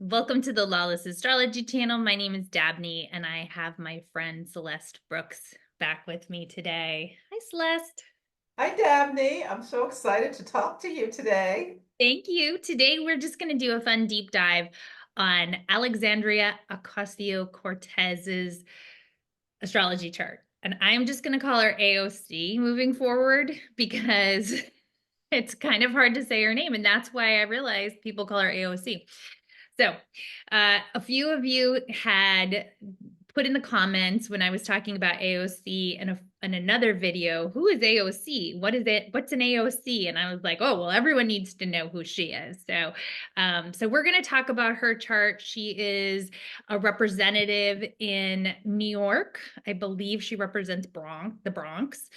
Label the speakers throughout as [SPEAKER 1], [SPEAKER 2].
[SPEAKER 1] Welcome to the Lawless Astrology channel. My name is Dabney, and I have my friend Celeste Brooks back with me today. Hi, Celeste.
[SPEAKER 2] Hi, Dabney. I'm so excited to talk to you today.
[SPEAKER 1] Thank you. Today, we're just going to do a fun deep dive on Alexandria Ocasio-Cortez's astrology chart. And I'm just going to call her AOC moving forward because it's kind of hard to say her name. And that's why I realized people call her AOC. So, a few of you had put in the comments when I was talking about AOC in another video, who is AOC? What is it? What's an AOC? And I was like, oh, well, everyone needs to know who she is. So we're going to talk about her chart. She is a representative in New York. I believe she represents the Bronx.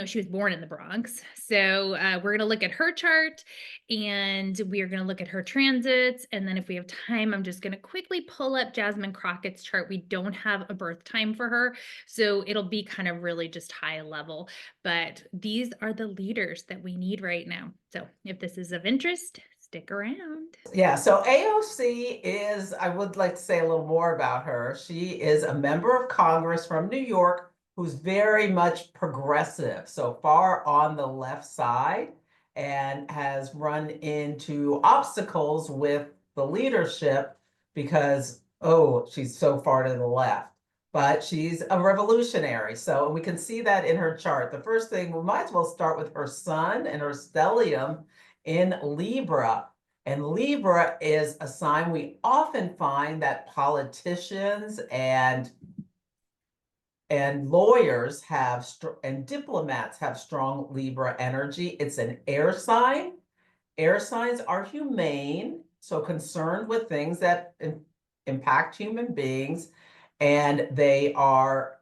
[SPEAKER 1] She was born in the Bronx. So we're going to look at her chart and we are going to look at her transits. And then if we have time, I'm just going to quickly pull up Jasmine Crockett's chart. We don't have a birth time for her. So it'll be kind of really just high level. But these are the leaders that we need right now. So if this is of interest, stick around.
[SPEAKER 2] Yeah, so AOC is, I would like to say a little more about her. She is a member of Congress from New York who's very much progressive, so far on the left side, and has run into obstacles with the leadership because, oh, she's so far to the left. But she's a revolutionary. So we can see that in her chart. The first thing, we might as well start with her sun and her stellium in Libra. And Libra is a sign we often find that politicians and lawyers have and diplomats have strong Libra energy. It's an air sign. Air signs are humane, so concerned with things that impact human beings, and air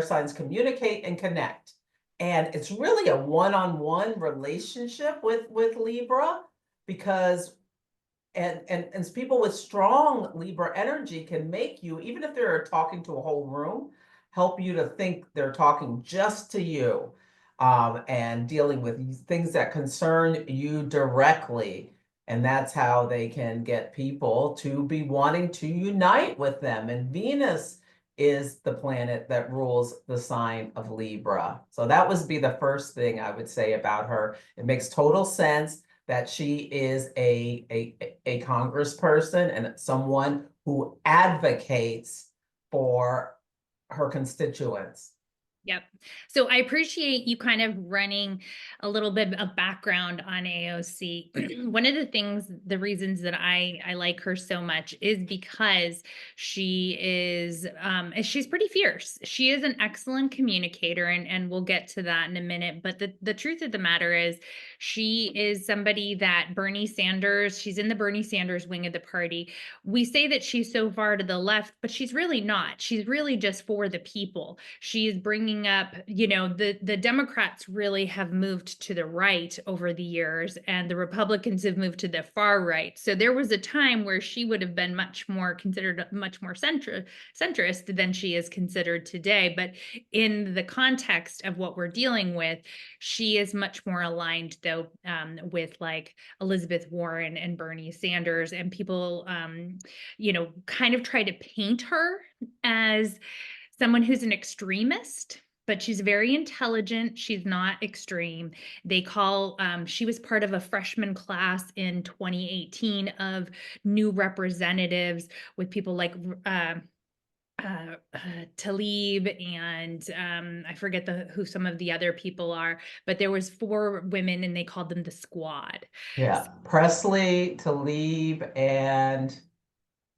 [SPEAKER 2] signs communicate and connect. And it's really a one-on-one relationship with Libra because and people with strong Libra energy can make you, even if they're talking to a whole room, help you to think they're talking just to you, and dealing with things that concern you directly. And that's how they can get people to be wanting to unite with them. And Venus is the planet that rules the sign of Libra. So that would be the first thing I would say about her. It makes total sense that she is a congressperson and someone who advocates for her constituents.
[SPEAKER 1] Yep. So I appreciate you kind of running a little bit of background on AOC. One of the reasons that I like her so much is because she's pretty fierce. She is an excellent communicator, and we'll get to that in a minute. But the truth of the matter is she is somebody that she's in the Bernie Sanders wing of the party. We say that she's so far to the left, but she's really not. She's really just for the people. She is bringing up, the Democrats really have moved to the right over the years, and the Republicans have moved to the far right. So there was a time where she would have been considered much more centrist than she is considered today. But in the context of what we're dealing with, she is much more aligned, though, with like Elizabeth Warren and Bernie Sanders, and people, kind of try to paint her as someone who's an extremist, but she's very intelligent. She's not extreme. She was part of a freshman class in 2018 of new representatives with people like Talib and I forget who some of the other people are, but there was 4 women and they called them the squad.
[SPEAKER 2] Yeah, Presley, Tlaib, and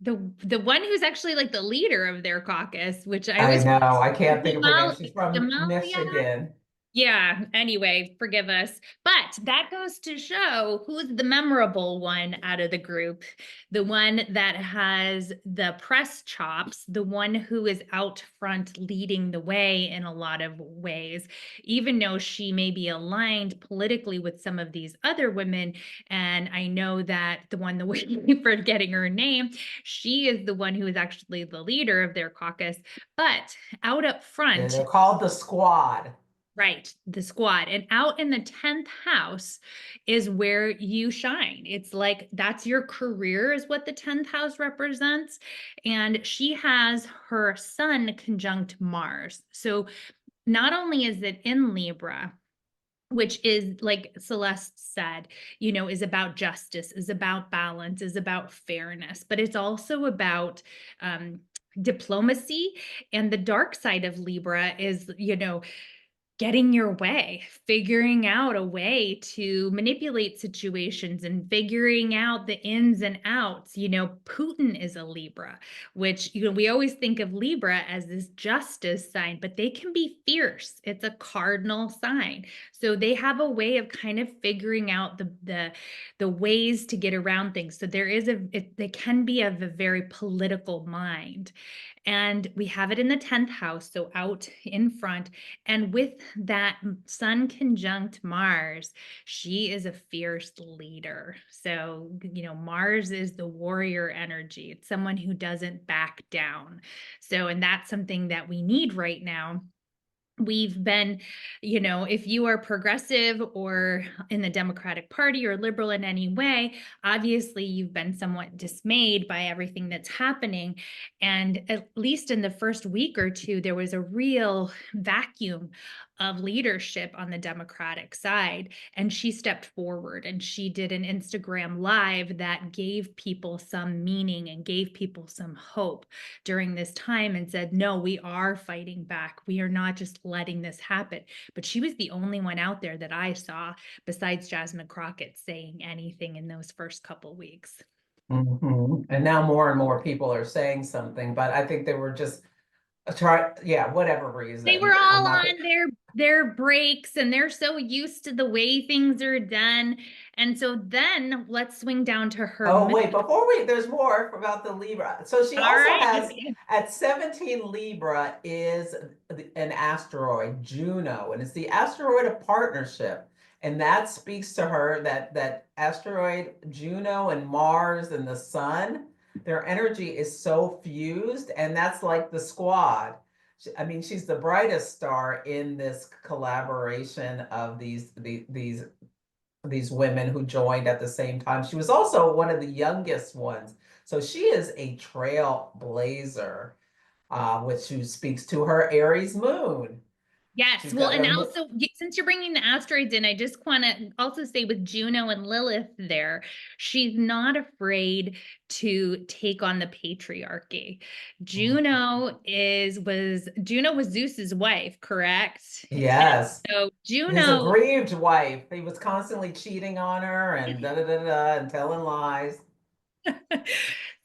[SPEAKER 1] The one who's actually like the leader of their caucus, which I
[SPEAKER 2] I
[SPEAKER 1] always
[SPEAKER 2] know, I can't think of her name.
[SPEAKER 1] Jamal
[SPEAKER 2] She's from
[SPEAKER 1] Jamalia.
[SPEAKER 2] Michigan.
[SPEAKER 1] Yeah, anyway, forgive us. But that goes to show who's the memorable one out of the group, the one that has the press chops, the one who is out front leading the way in a lot of ways, even though she may be aligned politically with some of these other women. And I know that the one, the way forgetting her name, she is the one who is actually the leader of their caucus. But out up
[SPEAKER 2] Yeah,
[SPEAKER 1] front,
[SPEAKER 2] they're called the Squad.
[SPEAKER 1] Right, the squad. And out in the 10th house is where you shine. It's like that's your career, is what the 10th house represents. And she has her sun conjunct Mars. So not only is it in Libra, which is like Celeste said, is about justice, is about balance, is about fairness, but it's also about diplomacy. And the dark side of Libra is, getting your way, figuring out a way to manipulate situations and figuring out the ins and outs. Putin is a Libra, which, we always think of Libra as this justice sign, but they can be fierce. It's a cardinal sign. So they have a way of kind of figuring out the ways to get around things. So they can be of a very political mind. And we have it in the 10th house, so out in front. And with that sun conjunct Mars, she is a fierce leader. So, Mars is the warrior energy. It's someone who doesn't back down. So, and that's something that we need right now. We've been, if you are progressive or in the Democratic Party or liberal in any way, obviously you've been somewhat dismayed by everything that's happening. And at least in the first week or two, there was a real vacuum of leadership on the Democratic side. And she stepped forward and she did an Instagram live that gave people some meaning and gave people some hope during this time and said, no, we are fighting back. We are not just letting this happen. But she was the only one out there that I saw, besides Jasmine Crockett, saying anything in those first couple weeks.
[SPEAKER 2] And now more and more people are saying something, but I think they were just yeah, whatever
[SPEAKER 1] They
[SPEAKER 2] reason.
[SPEAKER 1] were
[SPEAKER 2] I'm
[SPEAKER 1] all
[SPEAKER 2] not
[SPEAKER 1] on their breaks and they're so used to the way things are done. And so then let's swing down to her.
[SPEAKER 2] Oh, wait, there's more about the Libra. So she
[SPEAKER 1] All
[SPEAKER 2] also
[SPEAKER 1] right.
[SPEAKER 2] has,
[SPEAKER 1] Okay.
[SPEAKER 2] at 17, Libra is an asteroid, Juno, and it's the asteroid of partnership. And that speaks to her, that asteroid, Juno and Mars and the sun, their energy is so fused, and that's like the squad. I mean, she's the brightest star in this collaboration of these women who joined at the same time. She was also one of the youngest ones. So she is a trailblazer, who speaks to her Aries moon.
[SPEAKER 1] Yes.
[SPEAKER 2] She's
[SPEAKER 1] Well,
[SPEAKER 2] got
[SPEAKER 1] and
[SPEAKER 2] her
[SPEAKER 1] also, since you're bringing the asteroids in, I just want to also say with Juno and Lilith there, she's not afraid to take on the patriarchy. Juno was Zeus's wife, correct? And
[SPEAKER 2] yes,
[SPEAKER 1] so
[SPEAKER 2] his
[SPEAKER 1] Juno
[SPEAKER 2] aggrieved wife. He was constantly cheating on her and da da da da and telling lies.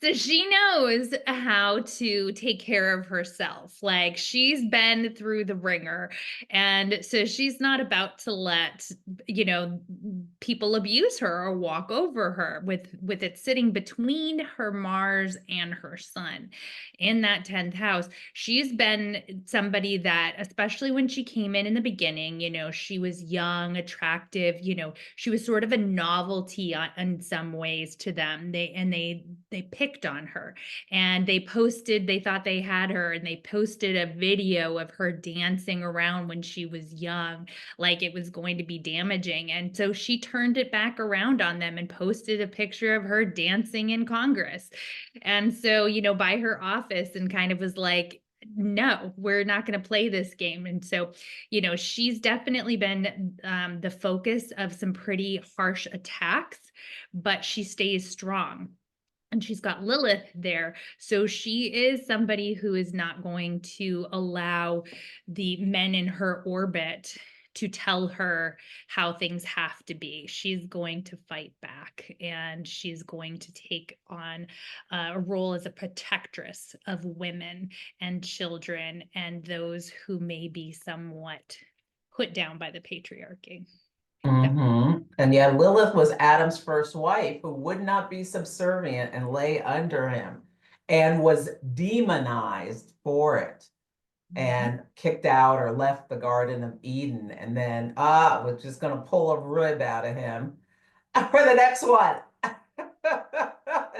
[SPEAKER 1] So she knows how to take care of herself. Like she's been through the ringer. And so she's not about to let, people abuse her or walk over her with it sitting between her Mars and her sun in that 10th house. She's been somebody that, especially when she came in the beginning, she was young, attractive, she was sort of a novelty in some ways to them. They picked on her and they thought they had her and they posted a video of her dancing around when she was young, like it was going to be damaging. And so she turned it back around on them and posted a picture of her dancing in Congress. And so, by her office and kind of was like, no, we're not going to play this game. And so, she's definitely been the focus of some pretty harsh attacks, but she stays strong. And she's got Lilith there. So she is somebody who is not going to allow the men in her orbit to tell her how things have to be. She's going to fight back and she's going to take on a role as a protectress of women and children and those who may be somewhat put down by the patriarchy.
[SPEAKER 2] And yeah, Lilith was Adam's first wife who would not be subservient and lay under him and was demonized for it and kicked out or left the Garden of Eden and then was just going to pull a rib out of him for the next one.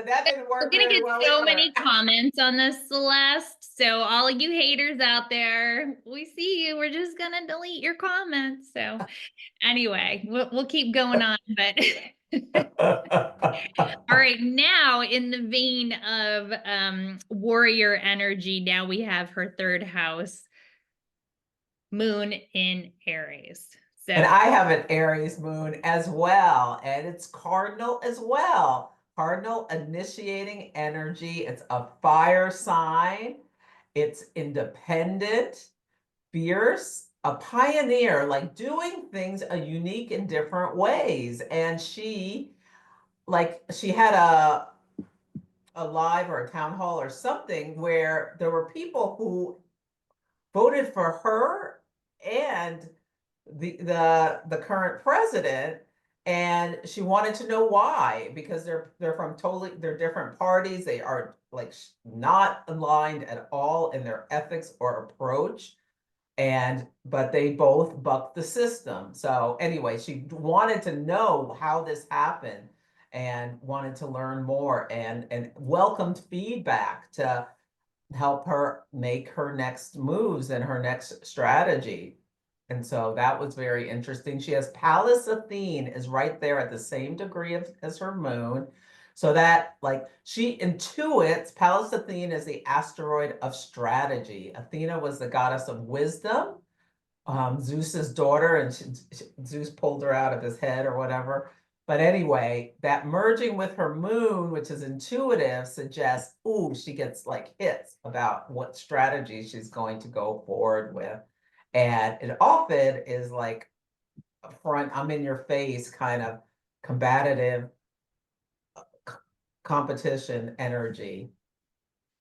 [SPEAKER 2] That didn't
[SPEAKER 1] We're
[SPEAKER 2] work
[SPEAKER 1] gonna
[SPEAKER 2] very
[SPEAKER 1] get
[SPEAKER 2] well
[SPEAKER 1] so
[SPEAKER 2] either.
[SPEAKER 1] many comments on this, Celeste. So all of you haters out there, we see you. We're just gonna delete your comments. So anyway, we'll keep going on, but all right, now in the vein of warrior energy, now we have her third house, moon in Aries.
[SPEAKER 2] And
[SPEAKER 1] So
[SPEAKER 2] I have an Aries moon as well, and it's cardinal as well. Cardinal initiating energy. It's a fire sign. It's independent, fierce, a pioneer, like doing things a unique in different ways. And she had a live or a town hall or something where there were people who voted for her and the current president, and she wanted to know why, because they're different parties. They are like not aligned at all in their ethics or approach, and but they both bucked the system. So anyway, she wanted to know how this happened and wanted to learn more, and welcomed feedback to help her make her next moves and her next strategy. And so that was very interesting. She has Pallas Athene is right there at the same degree as her moon. So that like she intuits, Pallas Athene is the asteroid of strategy. Athena was the goddess of wisdom, Zeus's daughter, and Zeus pulled her out of his head or whatever. But anyway, that merging with her moon, which is intuitive, suggests, ooh, she gets like hits about what strategy she's going to go forward with. And it often is like a front, I'm in your face kind of combative competition energy.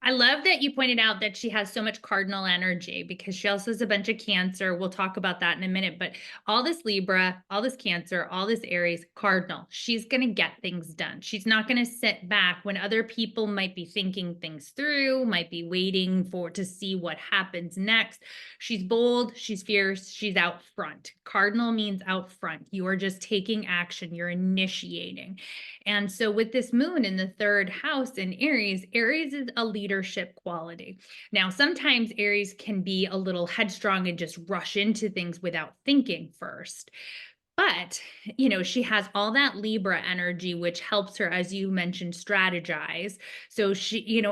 [SPEAKER 1] I love that you pointed out that she has so much cardinal energy because she also has a bunch of Cancer. We'll talk about that in a minute, but all this Libra, all this Cancer, all this Aries, cardinal. She's going to get things done. She's not going to sit back when other people might be thinking things through, might be waiting to see what happens next. She's bold, she's fierce, she's out front. Cardinal means out front. You are just taking action, you're initiating. And so with this moon in the third house in Aries, Aries is a leadership quality. Now, sometimes Aries can be a little headstrong and just rush into things without thinking first. But, she has all that Libra energy, which helps her, as you mentioned, strategize. So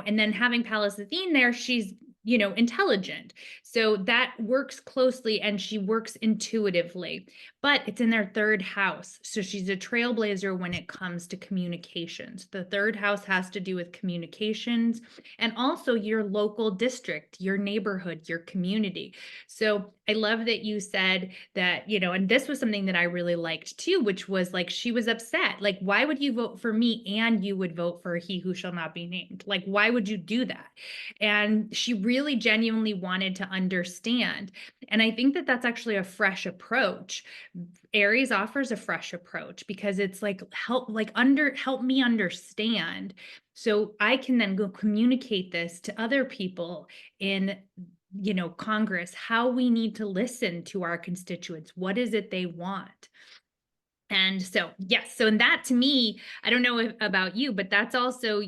[SPEAKER 1] and then having Pallas Athene there, she's intelligent. So that works closely and she works intuitively, but it's in their third house. So she's a trailblazer when it comes to communications. The third house has to do with communications and also your local district, your neighborhood, your community. So I love that you said that, and this was something that I really liked too, which was like, she was upset. Like, why would you vote for me and you would vote for he who shall not be named? Like, why would you do that? And she really genuinely wanted to understand. And I think that that's actually a fresh approach. Aries offers a fresh approach because it's like help me understand so I can then go communicate this to other people in Congress, how we need to listen to our constituents. What is it they want? And so, yes, so and that to me, I don't know about you, but that's also,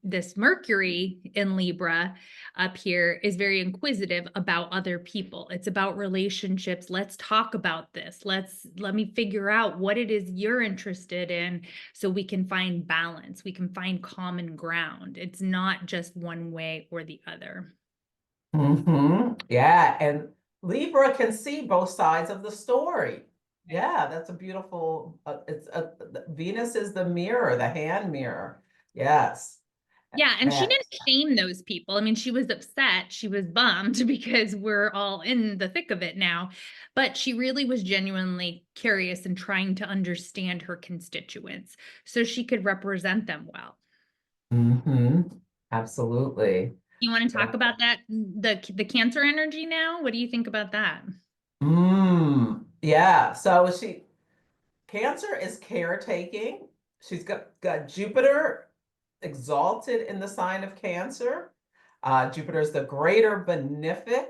[SPEAKER 1] this Mercury in Libra up here is very inquisitive about other people. It's about relationships. Let's talk about this. Let me figure out what it is you're interested in so we can find balance. We can find common ground. It's not just one way or the other.
[SPEAKER 2] Yeah, and Libra can see both sides of the story. Yeah, that's a beautiful, Venus is the mirror, the hand mirror. Yes.
[SPEAKER 1] Yeah, and she
[SPEAKER 2] And
[SPEAKER 1] didn't shame those people. I mean, she was upset, she was bummed because we're all in the thick of it now, but she really was genuinely curious and trying to understand her constituents so she could represent them well.
[SPEAKER 2] absolutely.
[SPEAKER 1] You want to talk about that, the Cancer energy now? What do you think about that?
[SPEAKER 2] Yeah. So Cancer is caretaking. She's got Jupiter exalted in the sign of Cancer. Jupiter is the greater benefic,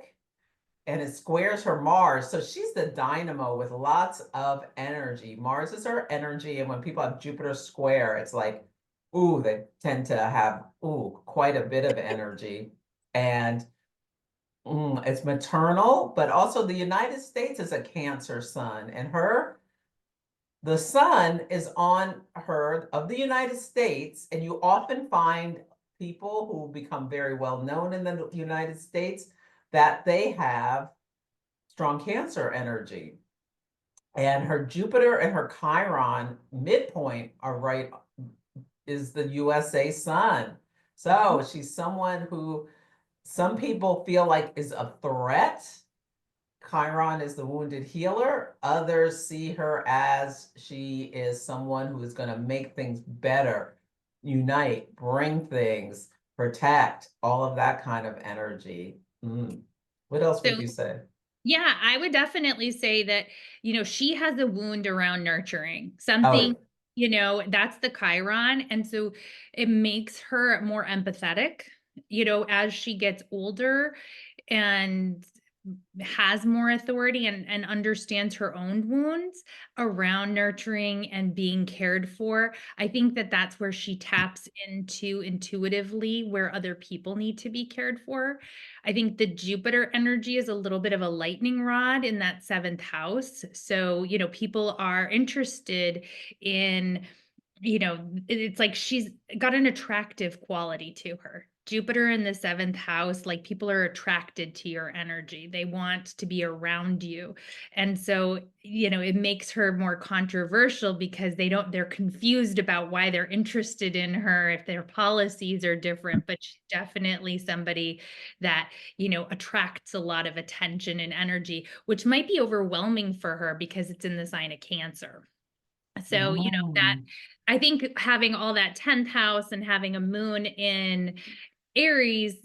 [SPEAKER 2] and it squares her Mars. So she's the dynamo with lots of energy. Mars is her energy. And when people have Jupiter square, it's like ooh, they tend to have, ooh, quite a bit of energy. And it's maternal, but also the United States is a Cancer sun, and the sun is on her of the United States, and you often find people who become very well known in the United States that they have strong Cancer energy. And her Jupiter and her Chiron midpoint are right, is the USA sun. So she's someone who some people feel like is a threat. Chiron is the wounded healer. Others see her as she is someone who is going to make things better, unite, bring things, protect, all of that kind of energy. What else
[SPEAKER 1] So
[SPEAKER 2] would you say?
[SPEAKER 1] yeah, I would definitely say that, she has a wound around nurturing
[SPEAKER 2] Oh,
[SPEAKER 1] something, that's the Chiron. And so it makes her more empathetic, as she gets older and has more authority and understands her own wounds around nurturing and being cared for. I think that that's where she taps into intuitively where other people need to be cared for. I think the Jupiter energy is a little bit of a lightning rod in that seventh house. So, people are interested in, it's like she's got an attractive quality to her. Jupiter in the seventh house, like people are attracted to your energy. They want to be around you. And so, it makes her more controversial because they're confused about why they're interested in her if their policies are different. But she's definitely somebody that, attracts a lot of attention and energy, which might be overwhelming for her because it's in the sign of Cancer. So, that
[SPEAKER 2] mm.
[SPEAKER 1] I think having all that 10th house and having a moon in Aries,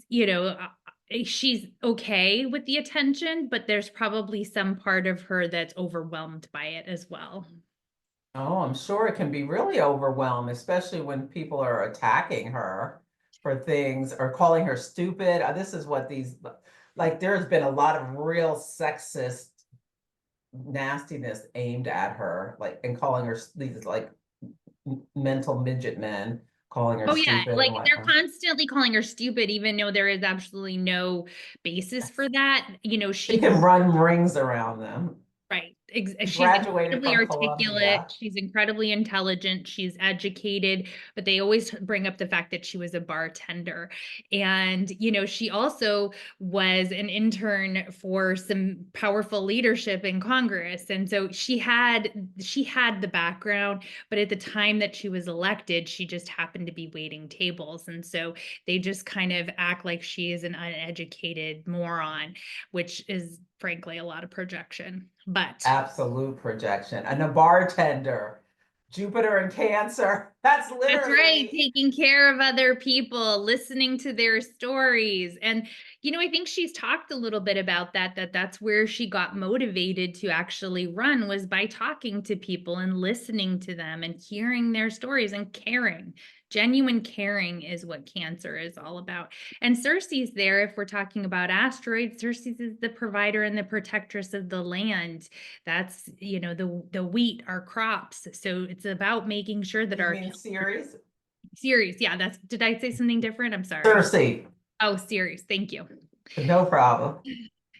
[SPEAKER 1] she's okay with the attention, but there's probably some part of her that's overwhelmed by it as well.
[SPEAKER 2] Oh, I'm sure it can be really overwhelming, especially when people are attacking her for things or calling her stupid. This is what like, there's been a lot of real sexist nastiness aimed at her, like, and calling her these like mental midget men, calling her
[SPEAKER 1] Oh yeah,
[SPEAKER 2] stupid and
[SPEAKER 1] like they're
[SPEAKER 2] whatnot.
[SPEAKER 1] constantly calling her stupid, even though there is absolutely no basis for that.
[SPEAKER 2] She can run rings around them.
[SPEAKER 1] Right.
[SPEAKER 2] She
[SPEAKER 1] She's
[SPEAKER 2] graduated
[SPEAKER 1] incredibly
[SPEAKER 2] from
[SPEAKER 1] articulate.
[SPEAKER 2] Columbia.
[SPEAKER 1] She's incredibly intelligent. She's educated, but they always bring up the fact that she was a bartender. And, she also was an intern for some powerful leadership in Congress. And so she had the background, but at the time that she was elected, she just happened to be waiting tables. And so they just kind of act like she is an uneducated moron, which is frankly a lot of projection. But
[SPEAKER 2] Absolute projection. And a bartender, Jupiter and Cancer. That's
[SPEAKER 1] that's right,
[SPEAKER 2] literally.
[SPEAKER 1] taking care of other people, listening to their stories. And, I think she's talked a little bit about that's where she got motivated to actually run was by talking to people and listening to them and hearing their stories and caring. Genuine caring is what Cancer is all about. And Circe's there, if we're talking about asteroids, Circe's is the provider and the protectress of the land. That's, the wheat, our crops. So it's about making sure that
[SPEAKER 2] You
[SPEAKER 1] our
[SPEAKER 2] mean series?
[SPEAKER 1] Ceres, yeah, did I say something different? I'm sorry.
[SPEAKER 2] Cersei.
[SPEAKER 1] Oh, Ceres, thank you.
[SPEAKER 2] No problem.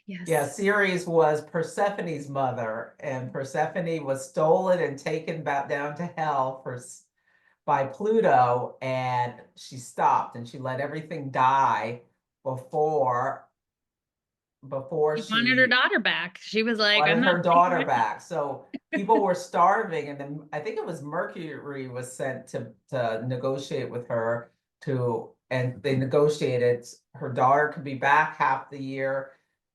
[SPEAKER 2] Yeah,
[SPEAKER 1] Yes.
[SPEAKER 2] Ceres was Persephone's mother, and Persephone was stolen and taken back down to hell by Pluto, and she stopped and she let everything die before
[SPEAKER 1] She wanted her
[SPEAKER 2] she
[SPEAKER 1] daughter back. She was like, I'm
[SPEAKER 2] wanted
[SPEAKER 1] not
[SPEAKER 2] her
[SPEAKER 1] taking
[SPEAKER 2] daughter
[SPEAKER 1] her.
[SPEAKER 2] back. So people were starving, and then I think it was Mercury was sent to negotiate with her and they negotiated her daughter could be back half the year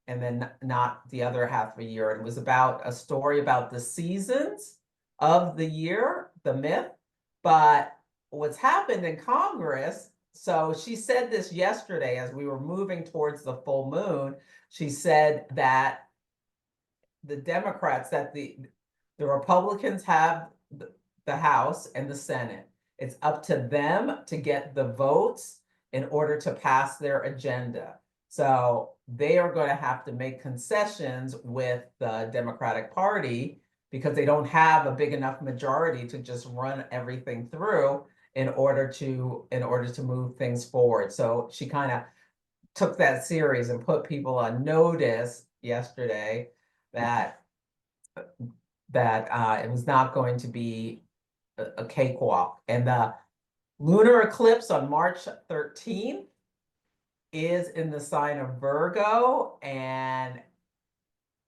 [SPEAKER 2] and then not the other half of the year. And it was about a story about the seasons of the year, the myth. But what's happened in Congress, so she said this yesterday as we were moving towards the full moon. She said that the Democrats, that the Republicans have the House and the Senate. It's up to them to get the votes in order to pass their agenda. So they are going to have to make concessions with the Democratic Party because they don't have a big enough majority to just run everything through. in order to move things forward. So she kind of took that series and put people on notice yesterday that it was not going to be a cakewalk. And the lunar eclipse on March 13th is in the sign of Virgo, and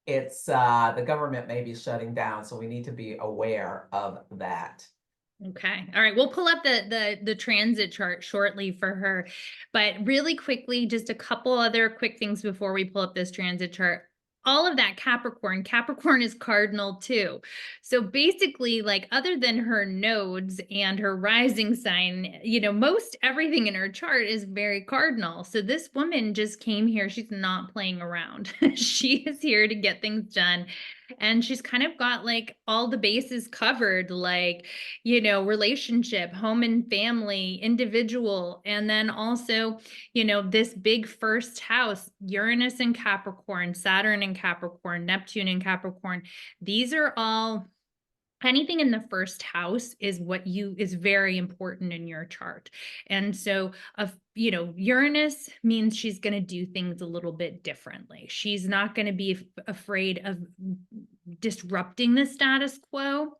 [SPEAKER 2] it's the government may be shutting down, so we need to be aware of that.
[SPEAKER 1] Okay. All right. We'll pull up the transit chart shortly for her. But really quickly, just a couple other quick things before we pull up this transit chart. All of that Capricorn is cardinal too. So basically, like other than her nodes and her rising sign, most everything in her chart is very cardinal. So this woman just came here. She's not playing around. She is here to get things done. And she's kind of got like all the bases covered, like, relationship, home and family, individual, and then also, this big first house, Uranus in Capricorn, Saturn in Capricorn, Neptune in Capricorn. These are all anything in the first house is very important in your chart. And so Uranus means she's going to do things a little bit differently. She's not going to be afraid of disrupting the status quo.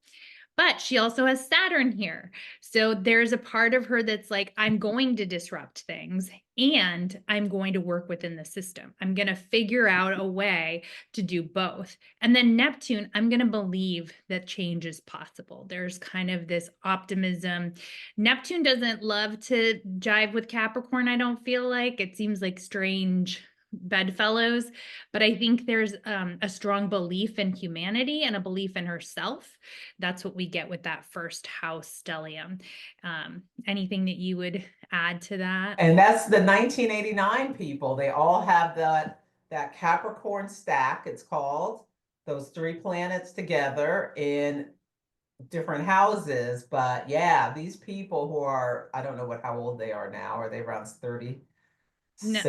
[SPEAKER 1] But she also has Saturn here. So there's a part of her that's like, I'm going to disrupt things and I'm going to work within the system. I'm going to figure out a way to do both. And then Neptune, I'm going to believe that change is possible. There's kind of this optimism. Neptune doesn't love to jive with Capricorn, I don't feel like. It seems like strange bedfellows, but I think there's a strong belief in humanity and a belief in herself. That's what we get with that first house stellium. Anything that you would add to that?
[SPEAKER 2] And that's the 1989 people. They all have that Capricorn stack, it's called, those three planets together in different houses. But yeah, these people who are, I don't know how old they are now. Are they around 36,
[SPEAKER 1] No,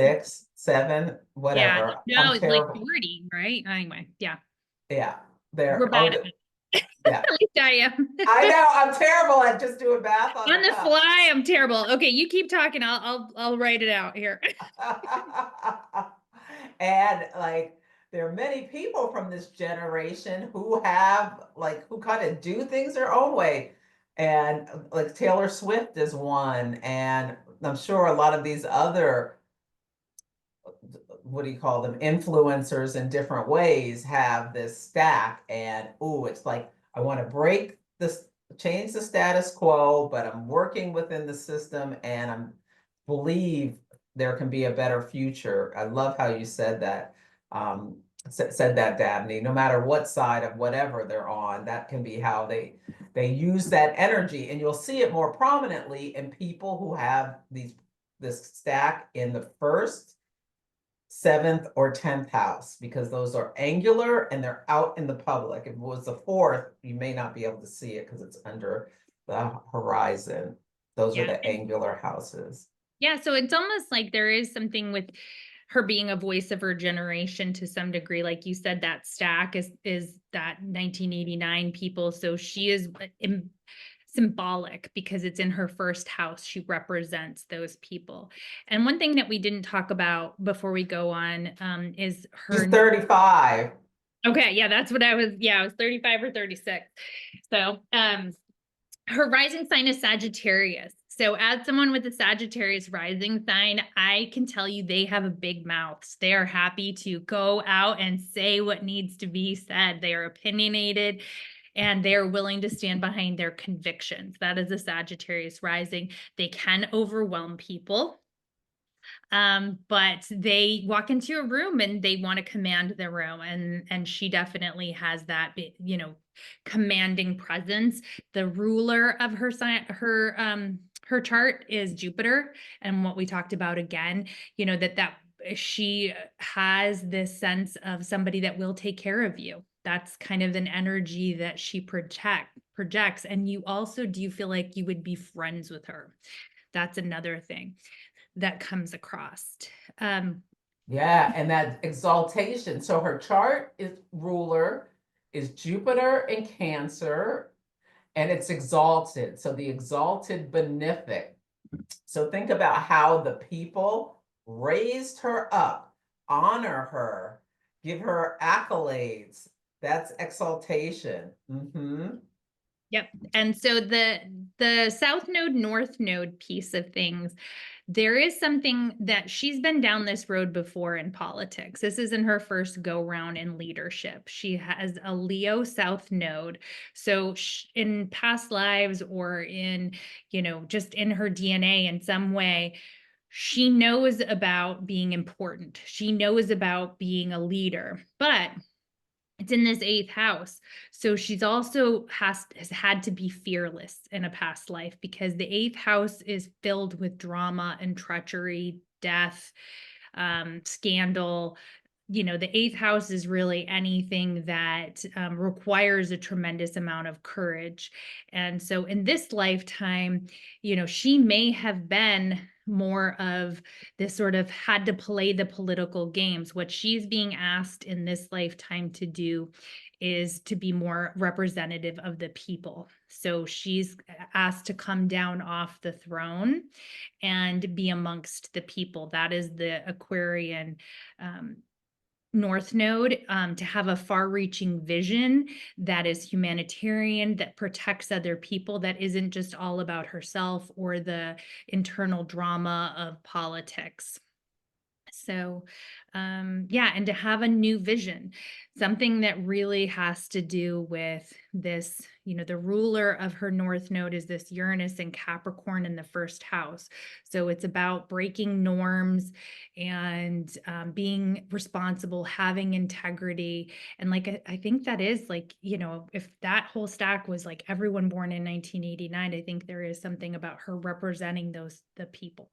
[SPEAKER 2] 7,
[SPEAKER 1] yeah,
[SPEAKER 2] whatever?
[SPEAKER 1] no,
[SPEAKER 2] I'm
[SPEAKER 1] it's like
[SPEAKER 2] terrible.
[SPEAKER 1] 40, right? Anyway, yeah,
[SPEAKER 2] Yeah,
[SPEAKER 1] we're
[SPEAKER 2] they're,
[SPEAKER 1] bad at it.
[SPEAKER 2] yeah.
[SPEAKER 1] At least I am.
[SPEAKER 2] I know, I'm terrible at just doing math on
[SPEAKER 1] On
[SPEAKER 2] the
[SPEAKER 1] the
[SPEAKER 2] cuff.
[SPEAKER 1] fly, I'm terrible. Okay, you keep talking. I'll write it out here.
[SPEAKER 2] And like there are many people from this generation who have like who kind of do things their own way. And like Taylor Swift is one, and I'm sure a lot of these other, what do you call them, influencers in different ways have this stack. And oh, it's like I want to break this, change the status quo, but I'm working within the system and I'm believe there can be a better future. I love how you said that. Said that, Dabney. No matter what side of whatever they're on, that can be how they use that energy, and you'll see it more prominently in people who have this stack in the first, 7th, or 10th house, because those are angular and they're out in the public. If it was the 4th, you may not be able to see it because it's under the horizon. Those are
[SPEAKER 1] Yeah.
[SPEAKER 2] the angular houses.
[SPEAKER 1] Yeah, so it's almost like there is something with her being a voice of her generation to some degree. Like you said, that stack is that 1989 people. So she is symbolic because it's in her first house. She represents those people. And one thing that we didn't talk about before we go on is
[SPEAKER 2] She's
[SPEAKER 1] her.
[SPEAKER 2] 35.
[SPEAKER 1] Okay, yeah, that's what I was. Yeah, I was 35 or 36. So her rising sign is Sagittarius. So as someone with a Sagittarius rising sign, I can tell you they have a big mouth. They are happy to go out and say what needs to be said. They are opinionated and they are willing to stand behind their convictions. That is a Sagittarius rising. They can overwhelm people. But they walk into a room and they want to command the room, and she definitely has that, commanding presence. The ruler of her sign, her chart is Jupiter, and what we talked about again, that she has this sense of somebody that will take care of you. That's kind of an energy that she projects. And you also, do you feel like you would be friends with her? That's another thing that comes across.
[SPEAKER 2] Yeah, and that exaltation. So her chart is ruler is Jupiter in Cancer, and it's exalted. So the exalted benefic. So think about how the people raised her up, honor her, give her accolades. That's exaltation.
[SPEAKER 1] Yep. And so the south node, north node piece of things, there is something that she's been down this road before in politics. This isn't her first go round in leadership. She has a Leo south node. So in past lives or in, just in her DNA in some way, she knows about being important. She knows about being a leader, but it's in this eighth house. So she's also has had to be fearless in a past life because the eighth house is filled with drama and treachery, death, scandal. The eighth house is really anything that requires a tremendous amount of courage. And so in this lifetime, she may have been more of this sort of had to play the political games. What she's being asked in this lifetime to do is to be more representative of the people. So she's asked to come down off the throne and be amongst the people. That is the Aquarian North Node, to have a far-reaching vision that is humanitarian, that protects other people, that isn't just all about herself or the internal drama of politics. So, yeah, and to have a new vision, something that really has to do with this, the ruler of her North Node is this Uranus and Capricorn in the first house. So it's about breaking norms and being responsible, having integrity. And like, I think that is like, if that whole stack was like everyone born in 1989, I think there is something about her representing the people.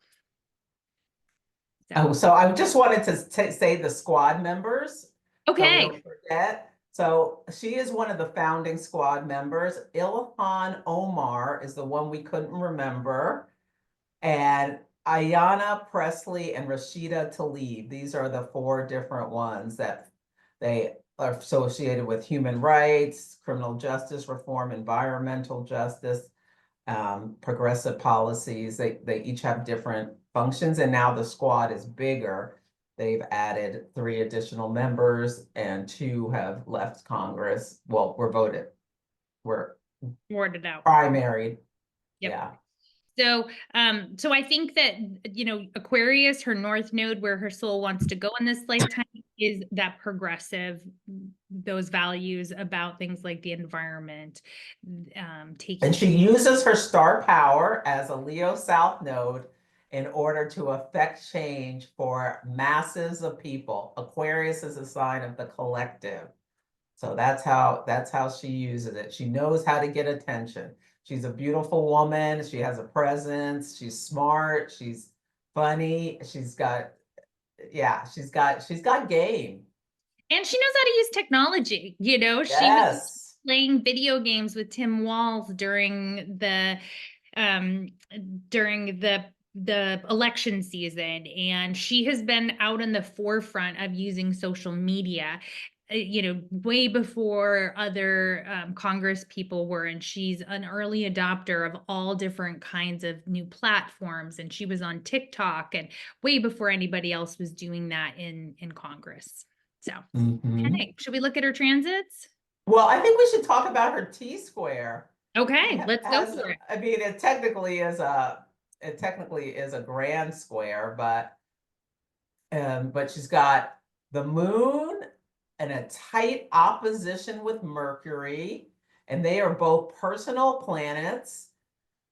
[SPEAKER 2] Oh, so I just wanted to say the squad members, so we
[SPEAKER 1] Okay.
[SPEAKER 2] don't forget. So she is one of the founding squad members. Ilhan Omar is the one we couldn't remember. And Ayanna Presley and Rashida Tlaib. These are the four different ones that they are associated with human rights, criminal justice reform, environmental justice, progressive policies. They each have different functions, and now the squad is bigger. They've added 3 additional members, and 2 have left Congress. Well, we're
[SPEAKER 1] Warded out.
[SPEAKER 2] primaried.
[SPEAKER 1] Yep.
[SPEAKER 2] Yeah.
[SPEAKER 1] So I think that, Aquarius, her North Node, where her soul wants to go in this lifetime, is that progressive, those values about things like the environment, taking.
[SPEAKER 2] And she uses her star power as a Leo South Node in order to affect change for masses of people. Aquarius is a sign of the collective. So that's how she uses it. She knows how to get attention. She's a beautiful woman. She has a presence. She's smart. She's funny. She's got game.
[SPEAKER 1] And she knows how to use technology. She was
[SPEAKER 2] Yes.
[SPEAKER 1] playing video games with Tim Walz um during the election season, and she has been out in the forefront of using social media, way before other Congress people were. And she's an early adopter of all different kinds of new platforms. And she was on TikTok and way before anybody else was doing that in Congress. So, okay, should we look at her transits?
[SPEAKER 2] Well, I think we should talk about her T-square.
[SPEAKER 1] Okay, let's go for it.
[SPEAKER 2] I mean, it technically is a grand square, but she's got the moon and a tight opposition with Mercury, and they are both personal planets.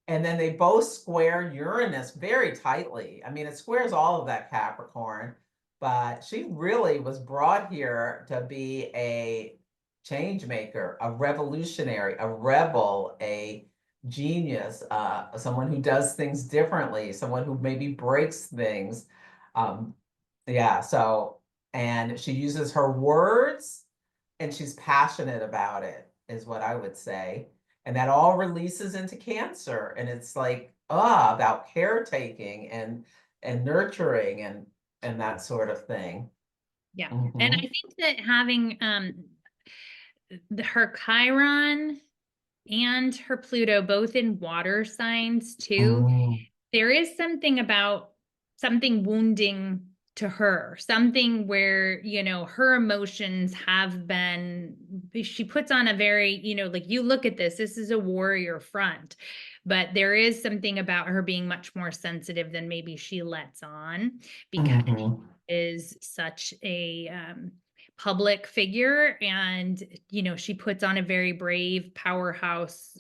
[SPEAKER 2] And then they both square Uranus very tightly. I mean, it squares all of that Capricorn, but she really was brought here to be a change maker, a revolutionary, a rebel, a genius, someone who does things differently, someone who maybe breaks things. Yeah, and she uses her words and she's passionate about it, is what I would say. And that all releases into Cancer. And it's like, about caretaking and nurturing and that sort of thing.
[SPEAKER 1] Yeah. And I
[SPEAKER 2] Mhm.
[SPEAKER 1] think that having her Chiron and her Pluto, both in water signs too,
[SPEAKER 2] Mm,
[SPEAKER 1] there is something about something wounding to her, something where, her emotions have been, she puts on a very, like, you look at this is a warrior front, but there is something about her being much more sensitive than maybe she lets on, because
[SPEAKER 2] mhm,
[SPEAKER 1] she is such a public figure, and she puts on a very brave powerhouse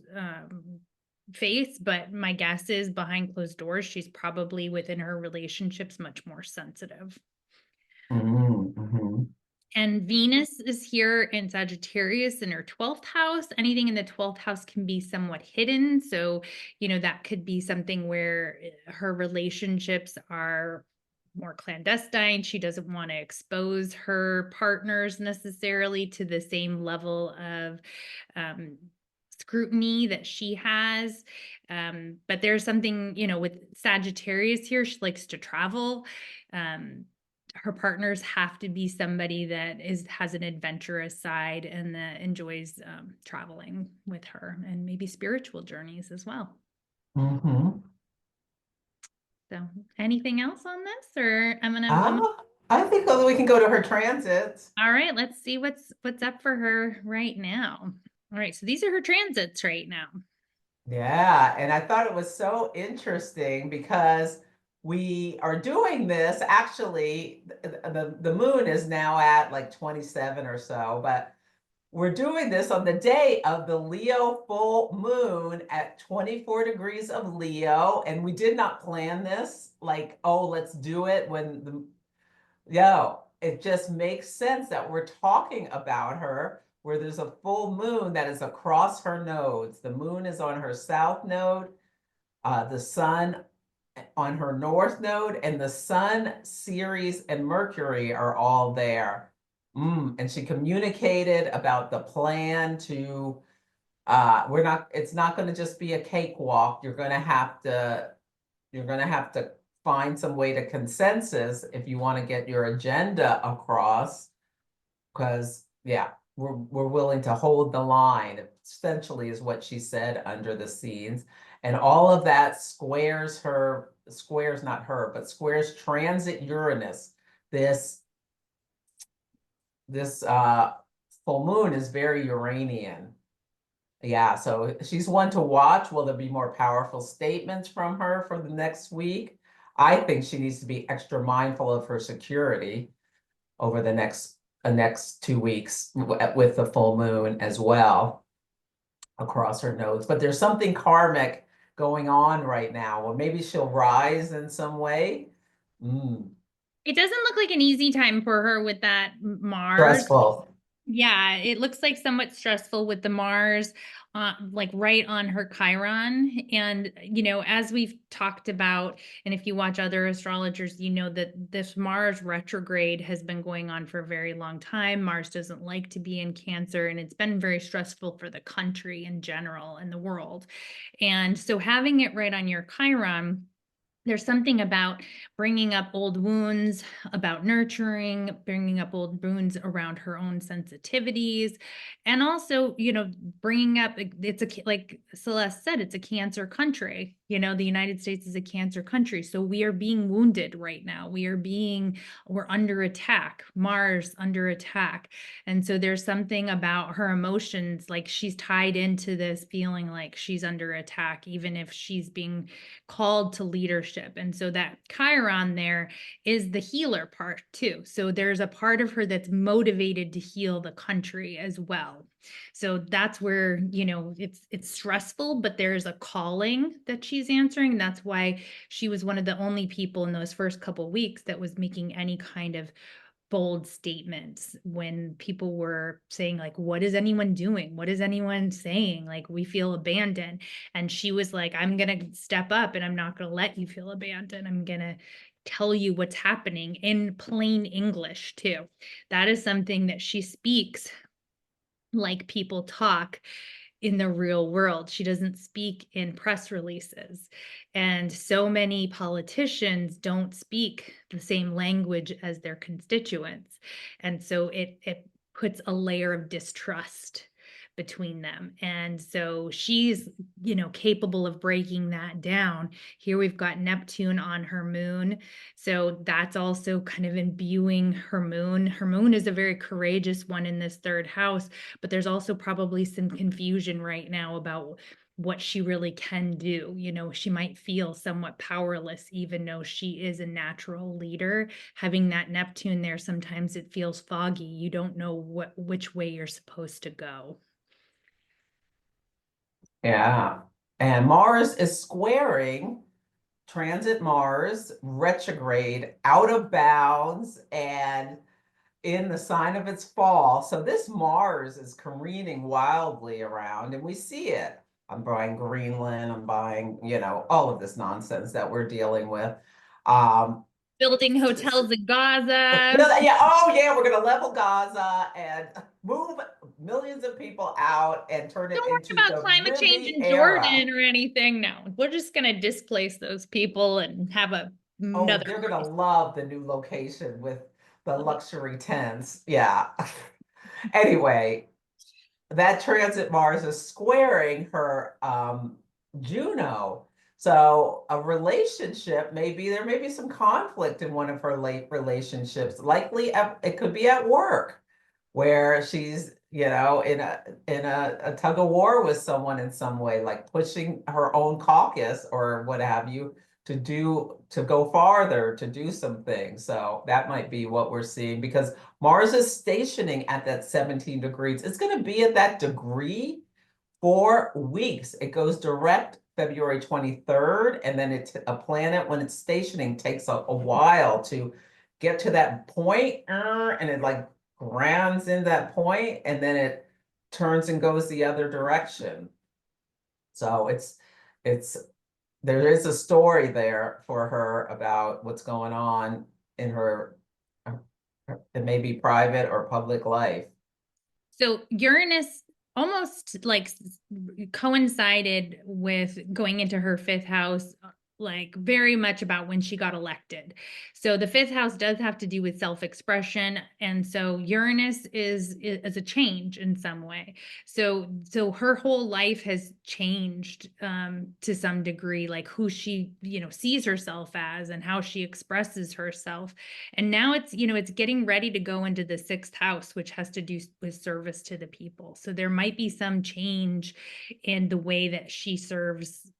[SPEAKER 1] face, but my guess is behind closed doors she's probably within her relationships much more sensitive.
[SPEAKER 2] mhm.
[SPEAKER 1] And Venus is here in Sagittarius in her 12th house. Anything in the 12th house can be somewhat hidden, so that could be something where her relationships are more clandestine. She doesn't want to expose her partners necessarily to the same level of um, scrutiny that she has. But there's something, with Sagittarius here, she likes to travel. Her partners have to be somebody that has an adventurous side and that enjoys traveling with her, and maybe spiritual journeys as well.
[SPEAKER 2] Mhm.
[SPEAKER 1] So anything else on this, or
[SPEAKER 2] I think we can go to her transits.
[SPEAKER 1] all right, let's see what's up for her right now. All right, so these are her transits right now.
[SPEAKER 2] Yeah, and I thought it was so interesting because we are doing this actually, the moon is now at like 27 or so, but we're doing this on the day of the Leo full moon at 24 degrees of Leo, and we did not plan this, like, oh, let's do it when the yo, it just makes sense that we're talking about her where there's a full moon that is across her nodes. The moon is on her south node, the sun on her north node, and the sun, Ceres, and Mercury are all there. And she communicated about the plan to it's not going to just be a cakewalk. You're going to have to find some way to consensus if you want to get your agenda across, because yeah, we're willing to hold the line, essentially is what she said under the scenes. And all of that squares not her, but squares transit Uranus. This full moon is very Uranian. Yeah, so she's one to watch. Will there be more powerful statements from her for the next week? I think she needs to be extra mindful of her security over the next 2 weeks with the full moon as well across her nodes. But there's something karmic going on right now. Well, maybe she'll rise in some way. Mm,
[SPEAKER 1] It doesn't look like an easy time for her with that Mars.
[SPEAKER 2] stressful.
[SPEAKER 1] Yeah, it looks like somewhat stressful with the Mars, like right on her Chiron. And, as we've talked about, and if you watch other astrologers, you know that this Mars retrograde has been going on for a very long time. Mars doesn't like to be in Cancer, and it's been very stressful for the country in general and the world. And so having it right on your Chiron, there's something about bringing up old wounds, about nurturing, bringing up old wounds around her own sensitivities, and also, bringing up, like Celeste said, it's a cancer country. The United States is a cancer country, so we are being wounded right now. We're under attack. Mars under attack, and so there's something about her emotions, like she's tied into this feeling like she's under attack, even if she's being called to leadership. And so that Chiron there is the healer part too. So there's a part of her that's motivated to heal the country as well. So that's where, it's stressful, but there's a calling that she's answering. That's why she was one of the only people in those first couple of weeks that was making any kind of bold statements when people were saying, like, what is anyone doing, what is anyone saying, like, we feel abandoned. And she was like, I'm gonna step up, and I'm not gonna let you feel abandoned. I'm gonna tell you what's happening in plain English too. That is something that she speaks like people talk in the real world. She doesn't speak in press releases. And so many politicians don't speak the same language as their constituents. And so it puts a layer of distrust between them. And so she's, capable of breaking that down. Here we've got Neptune on her moon. So that's also kind of imbuing her moon. Her moon is a very courageous one in this third house, but there's also probably some confusion right now about what she really can do. She might feel somewhat powerless, even though she is a natural leader. Having that Neptune there, sometimes it feels foggy. You don't know which way you're supposed to go.
[SPEAKER 2] Yeah. And Mars is squaring transit Mars retrograde out of bounds and in the sign of its fall. So this Mars is careening wildly around, and we see it. I'm buying Greenland, I'm buying, all of this nonsense that we're dealing with. Um,
[SPEAKER 1] Building hotels in Gaza.
[SPEAKER 2] yeah, oh yeah, we're gonna level Gaza and move millions of people out and turn it
[SPEAKER 1] Don't worry
[SPEAKER 2] into
[SPEAKER 1] about
[SPEAKER 2] the
[SPEAKER 1] climate change in
[SPEAKER 2] Riviera.
[SPEAKER 1] Jordan or anything. No, we're just going to displace those people and have
[SPEAKER 2] Oh,
[SPEAKER 1] another
[SPEAKER 2] they're gonna
[SPEAKER 1] place.
[SPEAKER 2] love the new location with the luxury tents. Yeah. Anyway, that transit Mars is squaring her Juno. So a relationship, there may be some conflict in one of her late relationships. Likely it could be at work where she's, in a tug of war with someone in some way, like pushing her own caucus or what have you to go farther, to do some things. So that might be what we're seeing because Mars is stationing at that 17 degrees. It's going to be at that degree for weeks. It goes direct February 23rd, and then a planet when it's stationing takes a while to get to that point, and it like grounds in that point, and then it turns and goes the other direction. So it's there is a story there for her about what's going on in her, it may be private or public life.
[SPEAKER 1] So Uranus almost like coincided with going into her fifth house, like very much about when she got elected. So the fifth house does have to do with self-expression, and so Uranus is a change in some way. So her whole life has changed to some degree, like who she sees herself as and how she expresses herself. And now it's getting ready to go into the sixth house, which has to do with service to the people. So there might be some change in the way that she serves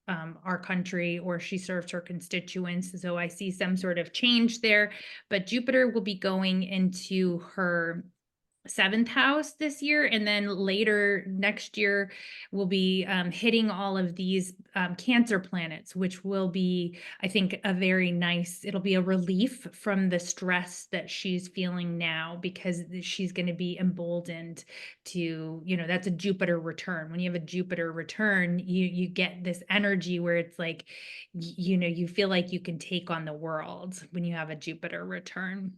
[SPEAKER 1] our country, or she serves her constituents. So I see some sort of change there, but Jupiter will be going into her seventh house this year, and then later next year we'll be hitting all of these Cancer planets, which will be, I think, it'll be a relief from the stress that she's feeling now, because she's going to be emboldened to, that's a Jupiter return. When you have a Jupiter return, you get this energy where it's like, you feel like you can take on the world when you have a Jupiter return.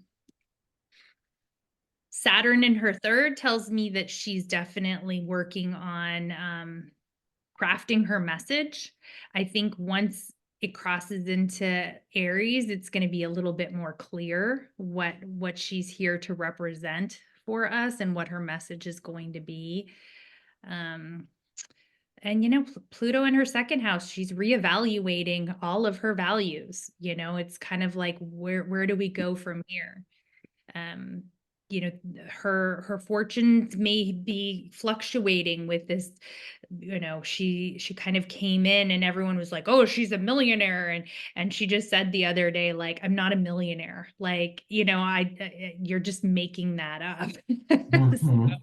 [SPEAKER 1] Saturn in her third tells me that she's definitely working on crafting her message. I think once it crosses into Aries, it's going to be a little bit more clear what she's here to represent for us and what her message is going to be. And Pluto in her second house, she's reevaluating all of her values. It's kind of like, where do we go from here? um her fortunes may be fluctuating with this. She kind of came in and everyone was like, oh, she's a millionaire, and she just said the other day, like, I'm not a millionaire, like, you're just making that up.
[SPEAKER 2] Mhm.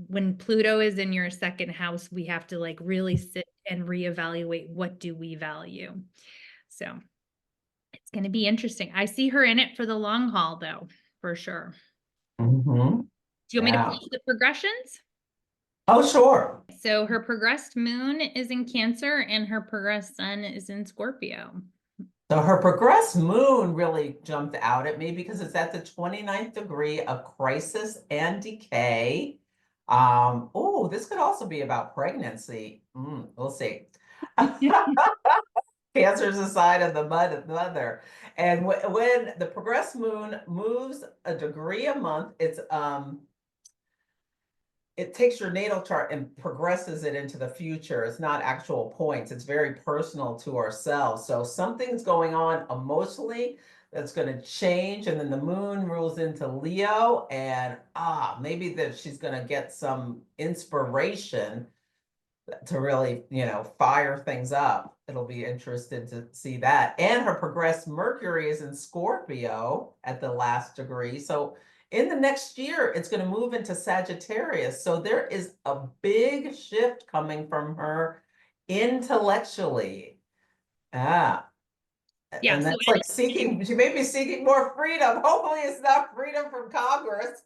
[SPEAKER 1] When Pluto is in your second house, we have to like really sit and reevaluate, what do we value. So it's going to be interesting. I see her in it for the long haul, though, for sure.
[SPEAKER 2] Mhm.
[SPEAKER 1] Do you want me to
[SPEAKER 2] Yeah.
[SPEAKER 1] pull the progressions?
[SPEAKER 2] Oh, sure.
[SPEAKER 1] So her progressed moon is in Cancer and her progressed sun is in Scorpio.
[SPEAKER 2] So her progressed moon really jumped out at me because it's at the 29th degree of crisis and decay. Oh, this could also be about pregnancy. We'll see. Cancer's a sign of the mother. And when the progressed moon moves a degree a month, it's. it takes your natal chart and progresses it into the future. It's not actual points. It's very personal to ourselves. So something's going on emotionally that's going to change. And then the moon rules into Leo. And maybe that she's going to get some inspiration to really, fire things up. It'll be interesting to see that. And her progressed Mercury is in Scorpio at the last degree. So in the next year, it's going to move into Sagittarius. So there is a big shift coming from her intellectually. Ah,
[SPEAKER 1] Yeah.
[SPEAKER 2] and
[SPEAKER 1] So
[SPEAKER 2] that's like she may be seeking more freedom. Hopefully, it's not freedom from Congress.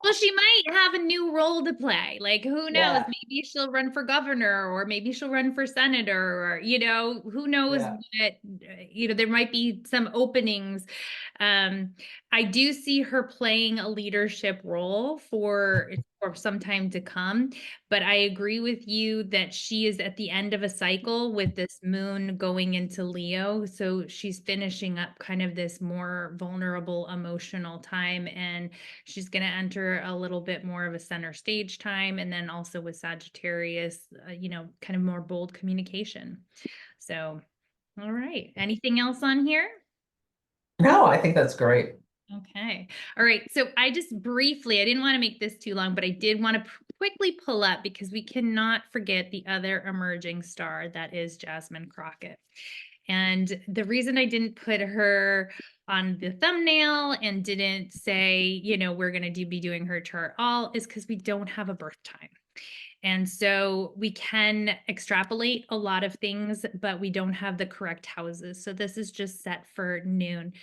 [SPEAKER 1] well, she might have a new role to play. Like, who knows?
[SPEAKER 2] Yeah,
[SPEAKER 1] Maybe she'll run for governor, or maybe she'll run for senator, or, who knows
[SPEAKER 2] yeah.
[SPEAKER 1] what, there might be some openings. Um, I do see her playing a leadership role for some time to come, but I agree with you that she is at the end of a cycle with this moon going into Leo. So she's finishing up kind of this more vulnerable emotional time, and she's going to enter a little bit more of a center stage time. And then also with Sagittarius, kind of more bold communication. So, all right. Anything else on here?
[SPEAKER 2] No, I think that's great.
[SPEAKER 1] Okay. All right. So I just briefly, I didn't want to make this too long, but I did want to quickly pull up because we cannot forget the other emerging star that is Jasmine Crockett. And the reason I didn't put her on the thumbnail and didn't say, we're going to be doing her chart all is because we don't have a birth time. And so we can extrapolate a lot of things, but we don't have the correct houses. So this is just set for noon.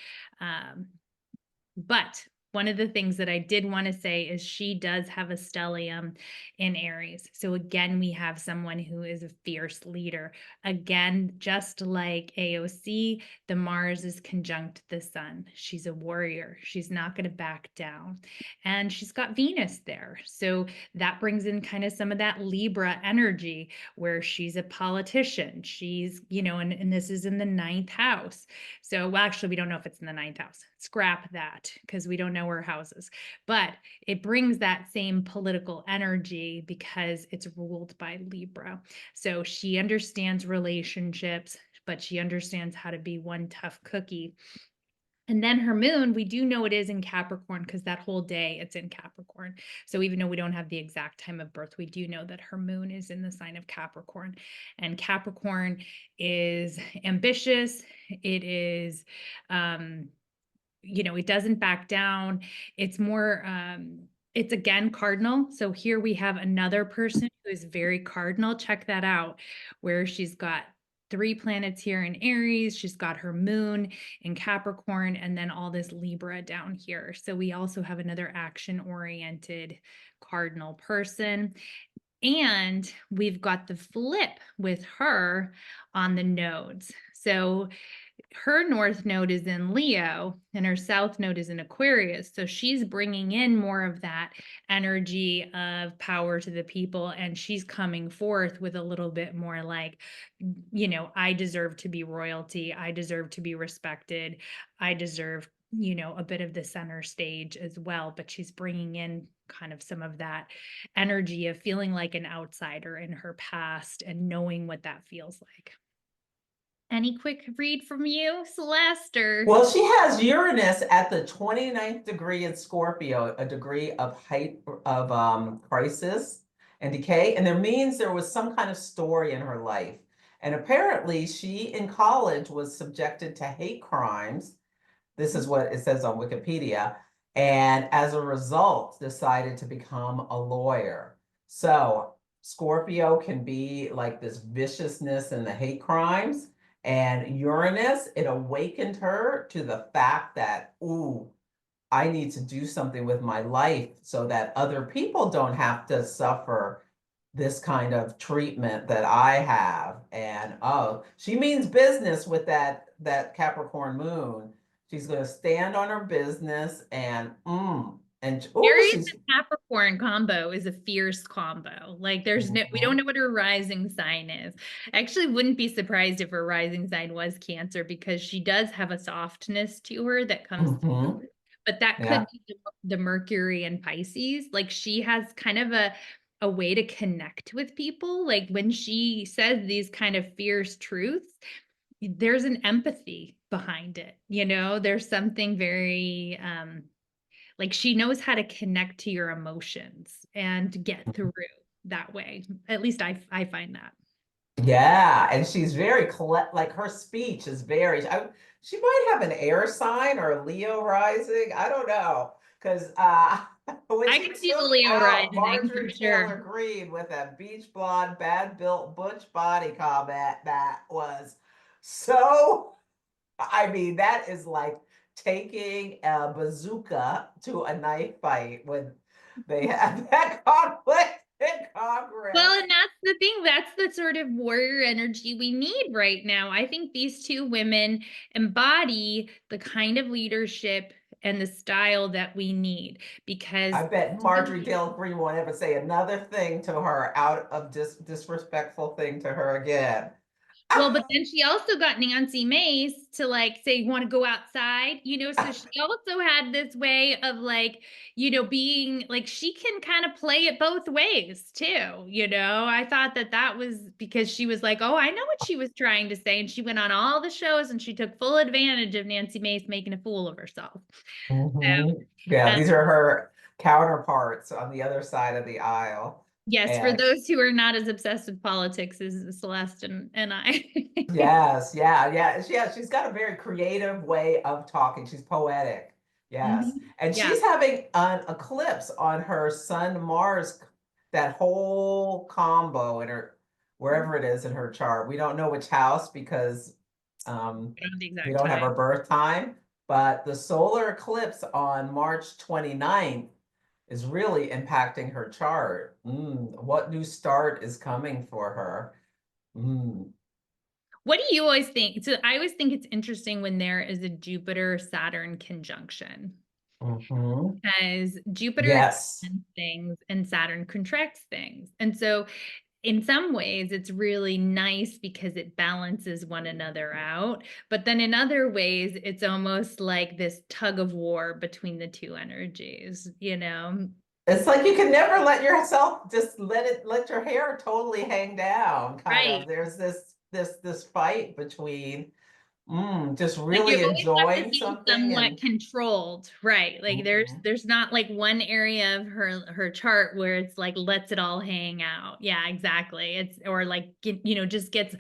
[SPEAKER 1] But one of the things that I did want to say is she does have a stellium in Aries. So again, we have someone who is a fierce leader. Again, just like AOC, the Mars is conjunct the sun. She's a warrior. She's not going to back down. And she's got Venus there. So that brings in kind of some of that Libra energy where she's a politician. She's, and this is in the ninth house. So, well, actually, we don't know if it's in the ninth house. Scrap that because we don't know her houses. But it brings that same political energy because it's ruled by Libra. So she understands relationships, but she understands how to be one tough cookie. And then her moon, we do know it is in Capricorn because that whole day it's in Capricorn. So even though we don't have the exact time of birth, we do know that her moon is in the sign of Capricorn. And Capricorn is ambitious. It is, it doesn't back down. It's more, it's again cardinal. So here we have another person who is very cardinal. Check that out, where she's got 3 planets here in Aries. She's got her moon in Capricorn, and then all this Libra down here. So we also have another action-oriented cardinal person. And we've got the flip with her on the nodes. So her north node is in Leo and her south node is in Aquarius. So she's bringing in more of that energy of power to the people. And she's coming forth with a little bit more like, I deserve to be royalty. I deserve to be respected. I deserve, a bit of the center stage as well. But she's bringing in kind of some of that energy of feeling like an outsider in her past and knowing what that feels like. Any quick read from you, Celeste? Or
[SPEAKER 2] Well, she has Uranus at the 29th degree in Scorpio, a degree of height of crisis and decay. And there means there was some kind of story in her life. And apparently she in college was subjected to hate crimes. This is what it says on Wikipedia. And as a result, decided to become a lawyer. So Scorpio can be like this viciousness and the hate crimes. And Uranus, it awakened her to the fact that, ooh, I need to do something with my life so that other people don't have to suffer this kind of treatment that I have. And oh, she means business with that Capricorn moon. She's going to stand on her business and oh,
[SPEAKER 1] Aries
[SPEAKER 2] she's
[SPEAKER 1] and Capricorn combo is a fierce combo. Like we don't
[SPEAKER 2] mhm,
[SPEAKER 1] know what her rising sign is. I actually wouldn't be surprised if her rising sign was Cancer because she does have a softness to her that comes,
[SPEAKER 2] mhm.
[SPEAKER 1] but that could
[SPEAKER 2] Yeah.
[SPEAKER 1] be the Mercury and Pisces. Like she has kind of a way to connect with people. Like when she says these kind of fierce truths, there's an empathy behind it. There's something very like she knows how to connect to your emotions and get through that way. At least I find that.
[SPEAKER 2] Yeah, and she's very collect. Like her speech is she might have an air sign or a Leo rising. I don't know, because when
[SPEAKER 1] I
[SPEAKER 2] she
[SPEAKER 1] can see the
[SPEAKER 2] took
[SPEAKER 1] Leo
[SPEAKER 2] out
[SPEAKER 1] rising for
[SPEAKER 2] Marjorie
[SPEAKER 1] sure.
[SPEAKER 2] Taylor Greene with that beach blonde, bad built butch body comment, that was so. I mean, that is like taking a bazooka to a knife fight when they have that conflict in Congress.
[SPEAKER 1] Well, and that's the thing. That's the sort of warrior energy we need right now. I think these two women embody the kind of leadership and the style that we need
[SPEAKER 2] I
[SPEAKER 1] because
[SPEAKER 2] bet Marjorie Taylor Greene won't ever say another thing to her out of disrespectful thing to her again.
[SPEAKER 1] well, but then she also got Nancy Mace to like say, you want to go outside, so she also had this way of like, being like, she can kind of play it both ways too. I thought that was because she was like, oh, I know what she was trying to say. And she went on all the shows and she took full advantage of Nancy Mace making a fool of herself.
[SPEAKER 2] Mhm.
[SPEAKER 1] So,
[SPEAKER 2] Yeah, these are her counterparts on the other side of the aisle.
[SPEAKER 1] yes, for
[SPEAKER 2] And
[SPEAKER 1] those who are not as obsessed with politics as Celeste and I.
[SPEAKER 2] yes, yeah, yeah, she's got a very creative way of talking. She's poetic. Yes.
[SPEAKER 1] Mhm.
[SPEAKER 2] And
[SPEAKER 1] Yeah.
[SPEAKER 2] she's having an eclipse on her Sun Mars, that whole combo in her, wherever it is in her chart. We don't know which house because
[SPEAKER 1] I don't have the
[SPEAKER 2] we
[SPEAKER 1] exact
[SPEAKER 2] don't have her
[SPEAKER 1] time.
[SPEAKER 2] birth time, but the solar eclipse on March 29th is really impacting her chart. What new start is coming for her? Mm.
[SPEAKER 1] What do you always think? So I always think it's interesting when there is a Jupiter Saturn conjunction
[SPEAKER 2] Hmm.
[SPEAKER 1] because Jupiter
[SPEAKER 2] Yes.
[SPEAKER 1] expands things and Saturn contracts things. And so in some ways it's really nice because it balances one another out. But then in other ways, it's almost like this tug of war between the two energies.
[SPEAKER 2] It's like you can never let yourself just let your hair totally hang down, kind of.
[SPEAKER 1] Right.
[SPEAKER 2] There's this fight between just
[SPEAKER 1] Like you
[SPEAKER 2] really
[SPEAKER 1] always have to
[SPEAKER 2] enjoying
[SPEAKER 1] be
[SPEAKER 2] something
[SPEAKER 1] somewhat
[SPEAKER 2] and
[SPEAKER 1] controlled, right? Like there's
[SPEAKER 2] mhm.
[SPEAKER 1] there's not like one area of her chart where it's like lets it all hang out. Yeah, exactly. It's or like just gets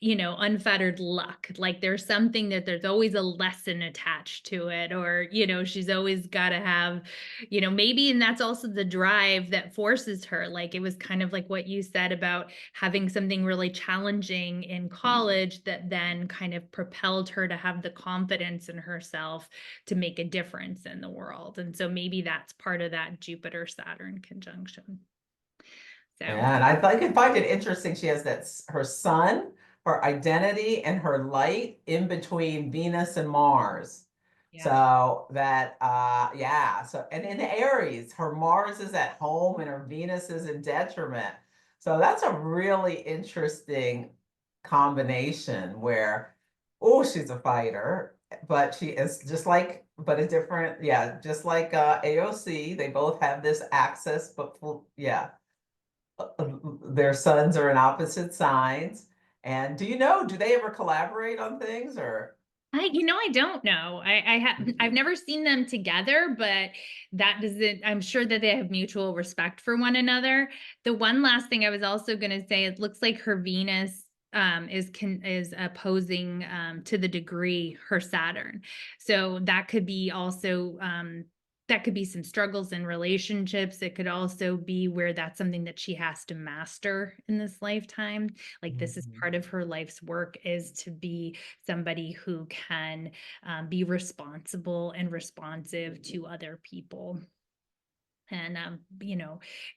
[SPEAKER 1] unfettered luck. Like there's something that there's always a lesson attached to it, or, she's always got to have, maybe, and that's also the drive that forces her. Like it was kind of like what you said about having something really challenging in college that then kind of propelled her to have the confidence in herself to make a difference in the world. And so maybe that's part of that Jupiter Saturn conjunction. So,
[SPEAKER 2] And I can find it interesting. She has her sun, her identity, and her light in between Venus and Mars.
[SPEAKER 1] yeah.
[SPEAKER 2] So that yeah. So and in Aries, her Mars is at home and her Venus is in detriment. So that's a really interesting combination where, oh, she's a fighter, but she is just like, but a different, yeah, just like AOC, they both have this axis, but yeah, their sons are in opposite signs. And do they ever collaborate on things or?
[SPEAKER 1] I don't know. I've never seen them together, but that doesn't, I'm sure that they have mutual respect for one another. The one last thing I was also going to say, it looks like her Venus is opposing to the degree her Saturn. So that could be some struggles in relationships. It could also be where that's something that she has to master in this lifetime. Like this is
[SPEAKER 2] Mhm.
[SPEAKER 1] part of her life's work, is to be somebody who can be responsible and responsive to other people. And,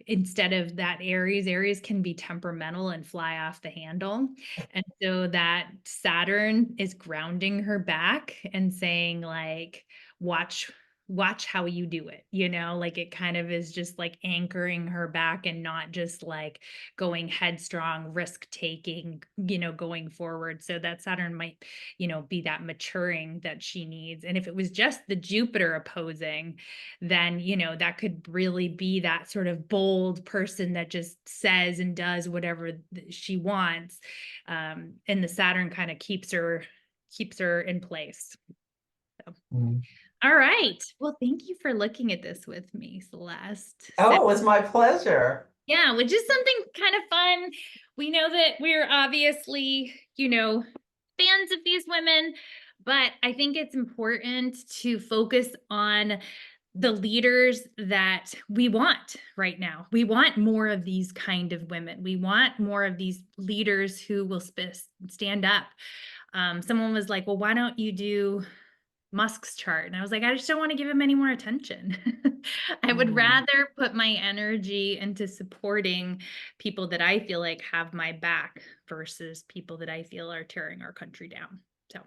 [SPEAKER 1] instead of that Aries can be temperamental and fly off the handle. And so that Saturn is grounding her back and saying, like, watch. watch how you do it, like it kind of is just like anchoring her back and not just like going headstrong, risk taking, going forward. So that Saturn might, be that maturing that she needs. And if it was just the Jupiter opposing, then, that could really be that sort of bold person that just says and does whatever she wants. And the Saturn kind of keeps her in place. So.
[SPEAKER 2] Mm.
[SPEAKER 1] All right. Well, thank you for looking at this with me, Celeste. So,
[SPEAKER 2] Oh, it was my pleasure.
[SPEAKER 1] yeah, which is something kind of fun. We know that we're obviously, fans of these women, but I think it's important to focus on the leaders that we want right now. We want more of these kind of women. We want more of these leaders who will stand up. Someone was like, well, why don't you do Musk's chart? And I was like, I just don't want to give him any more attention. I would
[SPEAKER 2] Mm,
[SPEAKER 1] rather put my energy into supporting people that I feel like have my back versus people that I feel are tearing our country down. So,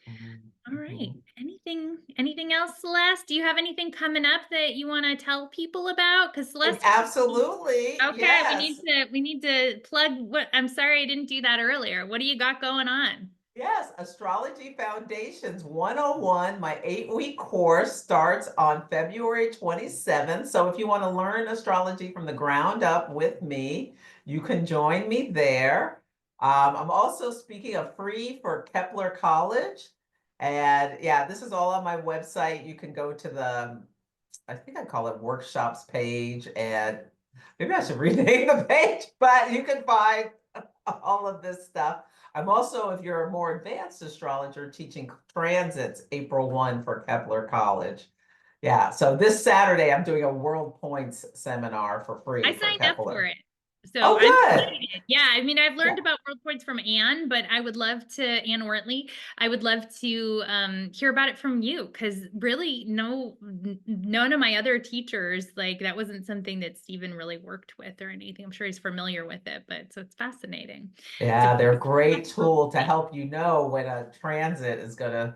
[SPEAKER 2] mm,
[SPEAKER 1] all right.
[SPEAKER 2] mhm.
[SPEAKER 1] Anything else, Celeste? Do you have anything coming up that you want to tell people about? Because
[SPEAKER 2] And
[SPEAKER 1] Celeste,
[SPEAKER 2] absolutely,
[SPEAKER 1] okay, we
[SPEAKER 2] yes.
[SPEAKER 1] need to plug what I'm sorry I didn't do that earlier. What do you got going on?
[SPEAKER 2] Yes, Astrology Foundations 101, my 8-week course starts on February 27th. So if you want to learn astrology from the ground up with me, you can join me there. I'm also speaking of free for Kepler College. And yeah, this is all on my website. You can go to the, I think I call it workshops page, and maybe I should rename the page, but you can find all of this stuff. I'm also, if you're a more advanced astrologer, teaching transits April 1 for Kepler College. Yeah, so this Saturday I'm doing a World Points seminar for
[SPEAKER 1] I
[SPEAKER 2] free for
[SPEAKER 1] signed up for
[SPEAKER 2] Kepler.
[SPEAKER 1] it. So
[SPEAKER 2] Oh,
[SPEAKER 1] I'm
[SPEAKER 2] good.
[SPEAKER 1] excited. Yeah, I mean, I've learned
[SPEAKER 2] Yeah.
[SPEAKER 1] about world points from Anne, but I would love to, Anne Ortley, I would love to hear about it from you because really none of my other teachers, like that wasn't something that Stephen really worked with or anything. I'm sure he's familiar with it, but so it's fascinating. So
[SPEAKER 2] Yeah, they're a great tool to help you know when a transit is going to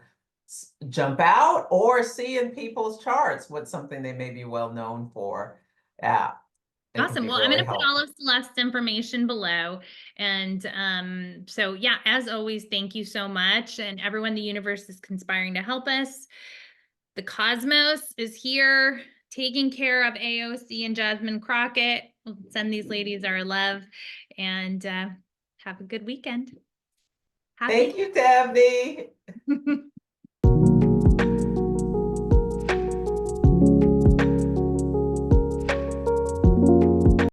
[SPEAKER 2] jump out or see in people's charts what's something they may be well known for. Yeah, it can
[SPEAKER 1] awesome.
[SPEAKER 2] be
[SPEAKER 1] Well, I'm going
[SPEAKER 2] really
[SPEAKER 1] to put all
[SPEAKER 2] helpful.
[SPEAKER 1] of Celeste's information below. And so, yeah, as always, thank you so much. And everyone, the universe is conspiring to help us. The cosmos is here taking care of AOC and Jasmine Crockett. We'll send these ladies our love and have a good weekend. Happy.
[SPEAKER 2] Thank you, Debbie.